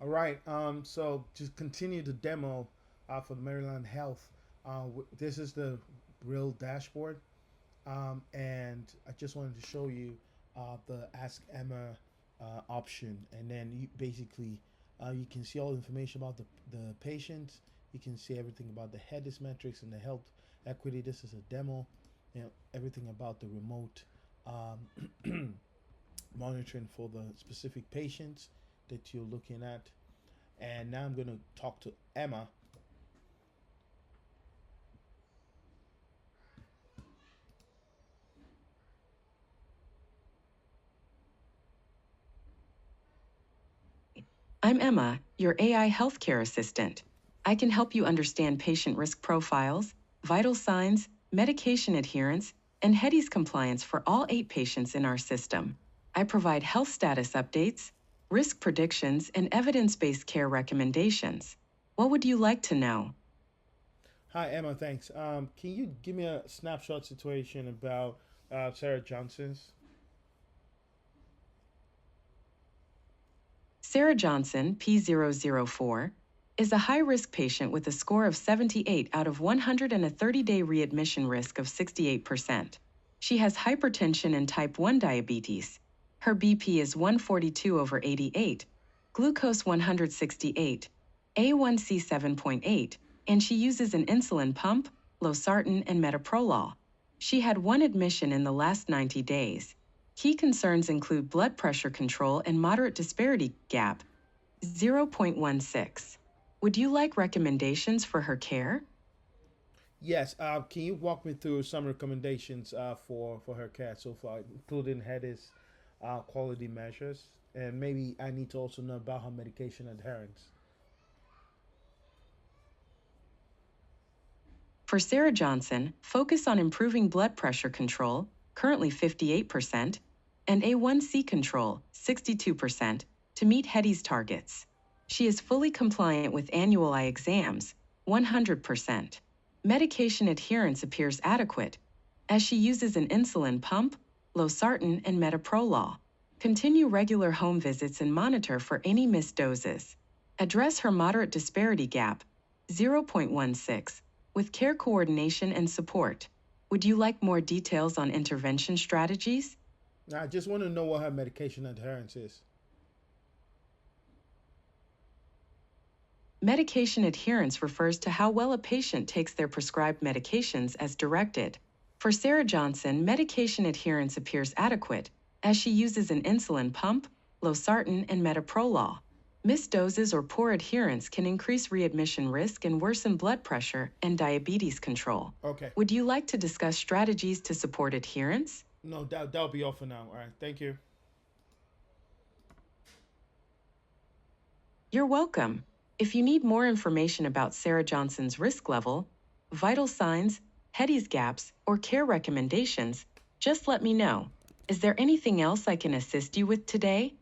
All right. So to continue the demo for Maryland Health, this is the real dashboard, and I just wanted to show you the Ask Emma option, and then you basically you can see all the information about the patient. You can see everything about the HEDIS metrics and the health equity. This is a demo. Everything about the remote monitoring for the specific patients that you're looking at. And now I'm going to talk to Emma. I'm Emma, your AI healthcare assistant. I can help you understand patient risk profiles, vital signs, medication adherence, and HEDIS compliance for all 8 patients in our system. I provide health status updates, risk predictions, and evidence-based care recommendations. What would you like to know? Hi, Emma. Thanks. Can you give me a snapshot situation about Sarah Johnson's? Sarah Johnson, P004, is a high-risk patient with a score of 78 out of 100 and a 30-day readmission risk of 68%. She has hypertension and type 1 diabetes. Her BP is 142 over 88, glucose 168, A1C 7.8, and she uses an insulin pump, losartan, and metoprolol. She had 1 admission in the last 90 days. Key concerns include blood pressure control and moderate disparity gap, 0.16. Would you like recommendations for her care? Yes. Can you walk me through some recommendations for her cat so far, including HEDIS quality measures, and maybe I need to also know about her medication adherence. For Sarah Johnson, focus on improving blood pressure control, currently 58%, and A1C control, 62%, to meet HEDIS targets. She is fully compliant with annual eye exams, 100%. Medication adherence appears adequate, as she uses an insulin pump, losartan, and metoprolol. Continue regular home visits and monitor for any missed doses. Address her moderate disparity gap, 0.16, with care coordination and support. Would you like more details on intervention strategies? Now, I just want to know what her medication adherence is. Medication adherence refers to how well a patient takes their prescribed medications as directed. For Sarah Johnson, medication adherence appears adequate, as she uses an insulin pump, losartan, and metoprolol. Missed doses or poor adherence can increase readmission risk and worsen blood pressure and diabetes control. Okay. Would you like to discuss strategies to support adherence? No, that'll be all for now. All right. Thank you. You're welcome. If you need more information about Sarah Johnson's risk level, vital signs, HEDIS gaps, or care recommendations, just let me know. Is there anything else I can assist you with today?